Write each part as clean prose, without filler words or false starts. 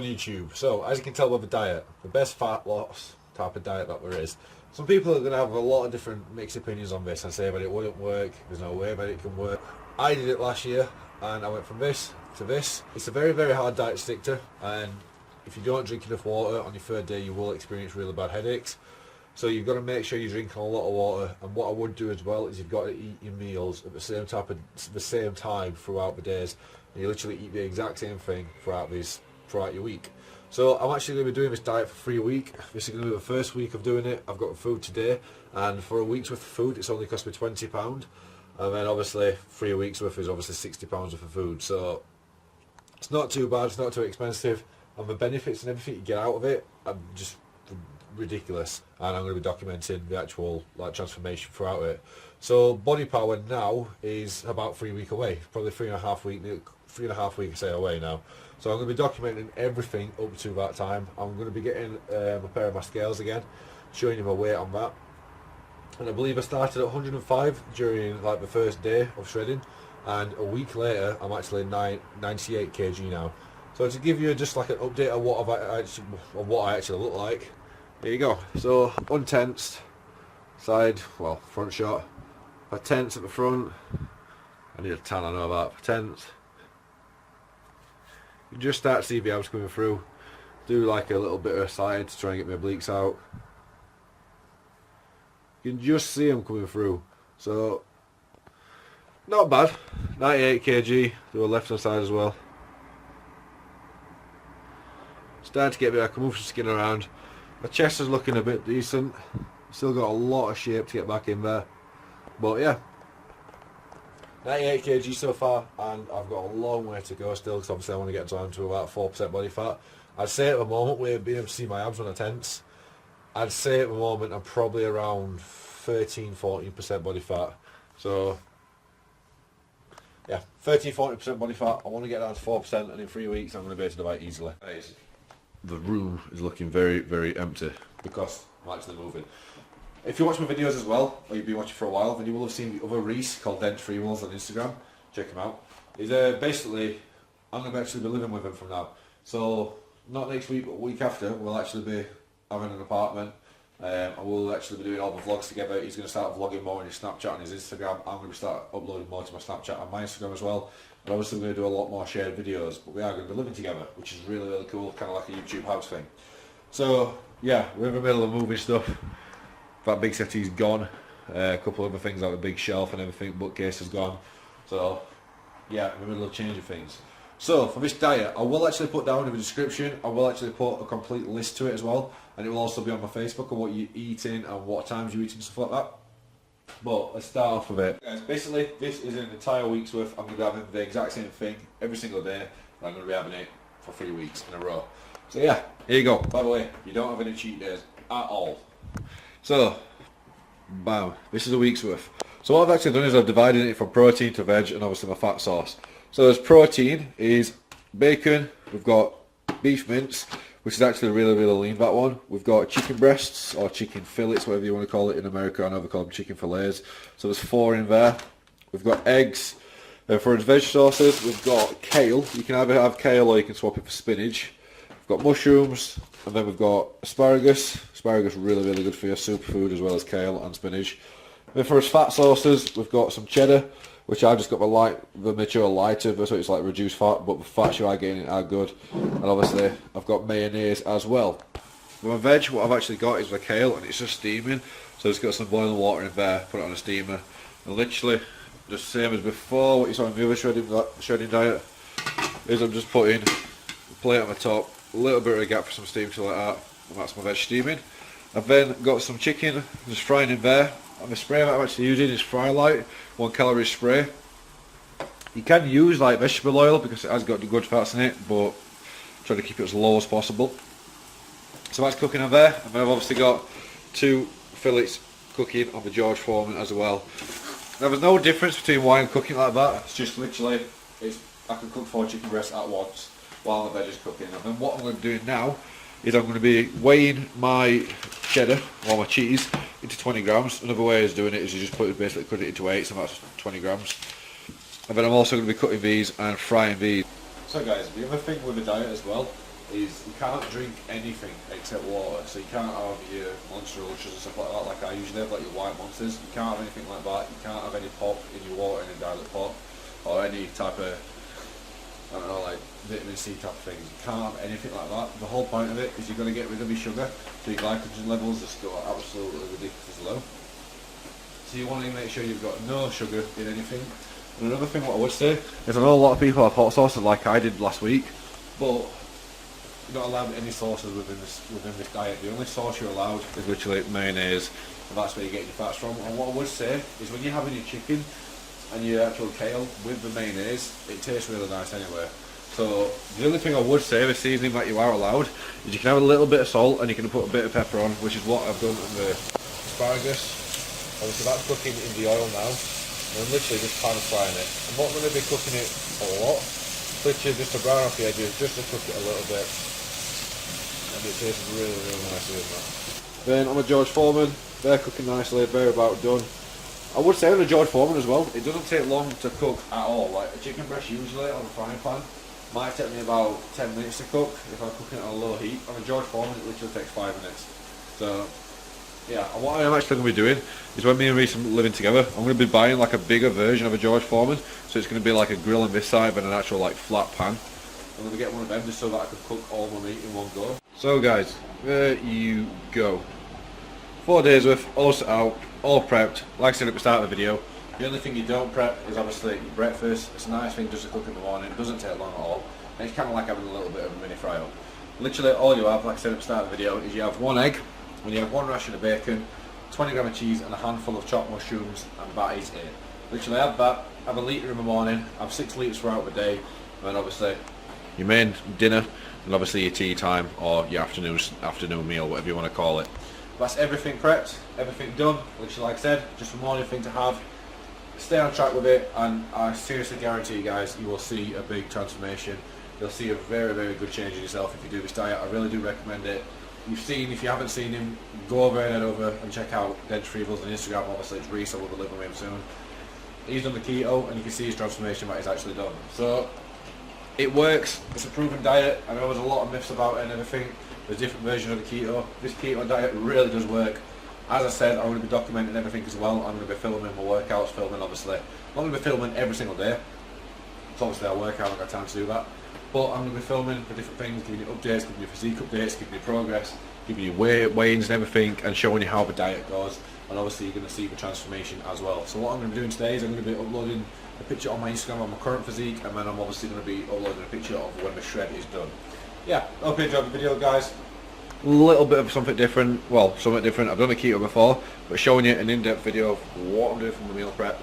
YouTube. So, as you can tell by the diet, the best fat loss type of diet that there is. Some people are going to have a lot of different mixed opinions on this and say that it wouldn't work, there's no way that it can work. I did it last year and I went from this to this. It's a very, very hard diet to stick to, and if you don't drink enough water on your third day, you will experience really bad headaches. So you've got to make sure you're drinking a lot of water, and what I would do as well is you've got to eat your meals at the same time throughout the days, and you literally eat the exact same thing throughout your week. So I'm actually going to be doing this diet for 3 weeks. This is going to be the first week of doing it. I've got the food today, and for a week's worth of food it's only cost me £20, and then obviously 3 weeks worth is obviously £60 worth of food. So it's not too bad, it's not too expensive, and the benefits and everything you get out of it are just ridiculous, and I'm going to be documenting the actual transformation throughout it. So body power now is about 3 weeks away, probably 3.5 weeks away now. So I'm going to be documenting everything up to that time. I'm going to be getting a pair of my scales again, showing you my weight on that. And I believe I started at 105 during the first day of shredding, and a week later I'm actually 98 kg now. So to give you just an update of what I actually look like, there you go. So untensed side, front shot. If I tense at the front, I need a tan, I know that. Tense. You just start to see the abs coming through. Do a little bit of a side to try and get my obliques out. You can just see them coming through. So not bad. 98 kg. Do a left hand side as well. Starting to get a bit. I can move some skin around. My chest is looking a bit decent. Still got a lot of shape to get back in there. But yeah, 98 kg so far, and I've got a long way to go still, because obviously I want to get down to about 4% body fat. I'd say at the moment, with being able to see my abs when I tense, I'd say at the moment I'm probably around 13-14% body fat. So yeah, 13-14% body fat. I want to get down to 4%, and in 3 weeks I'm going to be able to do that easily. The room is looking very, very empty because I'm actually moving. If you watch my videos as well, or you've been watching for a while, then you will have seen the other Reese called Dent Free Wills on Instagram. Check him out. He's basically, I'm going to actually be living with him from now. So not next week, but week after, we'll actually be having an apartment. And we'll actually be doing all the vlogs together. He's going to start vlogging more on his Snapchat and his Instagram. I'm going to start uploading more to my Snapchat and my Instagram as well. And obviously we're going to do a lot more shared videos, but we are going to be living together, which is really, really cool, kind of like a YouTube house thing. So yeah, we're in the middle of moving stuff. That big settee's gone. A couple of other things like the big shelf and everything, bookcase is gone. So yeah, we're in the middle of changing things. So for this diet, I will actually put down in the description, I will actually put a complete list to it as well, and it will also be on my Facebook of what you're eating and what times you're eating, stuff like that. But let's start off with it. Guys, basically this is an entire week's worth. I'm going to be having the exact same thing every single day, and I'm going to be having it for 3 weeks in a row. So yeah, here you go. By the way, you don't have any cheat days at all. So, bam, this is a week's worth. So what I've actually done is I've divided it from protein to veg and obviously my fat source. So as protein is bacon, we've got beef mince, which is actually really, really lean, that one. We've got chicken breasts, or chicken fillets, whatever you want to call it in America. I know they call them chicken fillets. So there's 4 in there. We've got eggs. For its veg sources, we've got kale. You can either have kale or you can swap it for spinach. We've got mushrooms, and then we've got asparagus. Asparagus really, really good for your superfood, as well as kale and spinach. And then for its fat sources, we've got some cheddar, which I've just got the mature lighter, so it's like reduced fat, but the fats you are getting are good. And obviously, I've got mayonnaise as well. For my veg, what I've actually got is the kale, and it's just steaming. So I've just got some boiling water in there, put it on a steamer, and literally, just same as before, what you saw in the other shredding diet, is I'm just putting the plate on the top, a little bit of a gap for some steam, so like that, and that's my veg steaming. I've then got some chicken just frying in there, and the spray that I'm actually using is Fry Light, 1 calorie spray. You can use like vegetable oil because it has got good fats in it, but try to keep it as low as possible. So that's cooking in there, and then I've obviously got 2 fillets cooking on the George Foreman as well. Now there's no difference between why I'm cooking like that, it's just literally, I can cook 4 chicken breasts at once while the veg is cooking. And then what I'm going to be doing now is I'm going to be weighing my cheddar or my cheese into 20 grams. Another way of doing it is you just basically cut it into 8, so that's 20 grams. And then I'm also going to be cutting these and frying these. So guys, the other thing with the diet as well is you can't drink anything except water. So you can't have your Monster Ultras and stuff like that, like I usually have, like your white monsters. You can't have anything like that. You can't have any pop in your water in a dilute pot, or any type of, I don't know, like vitamin C type of things. You can't have anything like that. The whole point of it is you're going to get rid of your sugar, so your glycogen levels just go absolutely ridiculously low. So you want to make sure you've got no sugar in anything. And another thing what I would say is I know a lot of people have hot sauces like I did last week, but you're not allowed any sauces within this diet. The only sauce you're allowed is literally mayonnaise, and that's where you're getting your fats from. And what I would say is when you're having your chicken and your actual kale with the mayonnaise, it tastes really nice anyway. So the only thing I would say with seasoning that you are allowed is you can have a little bit of salt and you can put a bit of pepper on, which is what I've done with the asparagus. Obviously that's cooking in the oil now, and I'm literally just pan frying it. I'm not going to be cooking it a lot, literally just to brown off the edges, just to cook it a little bit. And it tastes really, really nicely with that. Then on the George Foreman, they're cooking nicely, they're about done. I would say on the George Foreman as well, it doesn't take long to cook at all. Like a chicken breast usually on a frying pan might take me about 10 minutes to cook if I'm cooking it on a low heat. On a George Foreman it literally takes 5 minutes. So yeah, and what I am actually going to be doing is when me and Reese are living together, I'm going to be buying like a bigger version of a George Foreman. So it's going to be like a grill on this side but an actual like flat pan. I'm going to get one of them just so that I can cook all my meat in one go. So guys, there you go. 4 days worth, all set out, all prepped. Like I said at the start of the video, the only thing you don't prep is obviously your breakfast. It's a nice thing just to cook in the morning, it doesn't take long at all. And it's kind of like having a little bit of a mini fry up. Literally all you have, like I said at the start of the video, is you have 1 egg, and you have 1 ration of bacon, 20 grams of cheese and a handful of chopped mushrooms, and that is it. Literally have that, have a litre in the morning, have 6 litres throughout the day, and then obviously your main dinner, and obviously your tea time or your afternoon meal, whatever you want to call it. That's everything prepped, everything done. Literally, like I said, just a morning thing to have. Stay on track with it, and I seriously guarantee you guys, you will see a big transformation. You'll see a very, very good change in yourself if you do this diet. I really do recommend it. If you haven't seen him, go over and head over and check out Dench Freevels on Instagram. Obviously, it's Reese, I will be living with him soon. He's done the keto, and you can see his transformation that he's actually done. So it works. It's a proven diet. I know there's a lot of myths about it and everything. There's different versions of the keto. This keto diet really does work. As I said, I'm going to be documenting everything as well. I'm going to be filming my workouts, obviously. I'm not going to be filming every single day. Because obviously I work out, I haven't got time to do that. But I'm going to be filming for different things, giving you updates, giving you physique updates, giving you progress, giving you weigh-ins and everything, and showing you how the diet goes. And obviously you're going to see the transformation as well. So what I'm going to be doing today is I'm going to be uploading a picture on my Instagram of my current physique, and then I'm obviously going to be uploading a picture of when the shred is done. Yeah, hope you enjoyed the video, guys. A little bit of something different, well, something different. I've done a keto before, but showing you an in-depth video of what I'm doing from the meal prep.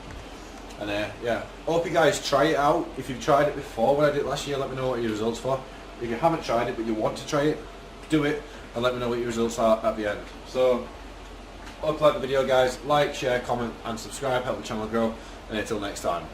And yeah, hope you guys try it out. If you've tried it before, when I did it last year, let me know what your results were. If you haven't tried it but you want to try it, do it, and let me know what your results are at the end. So, hope you like the video, guys. Like, share, comment, and subscribe. Help the channel grow. And until next time.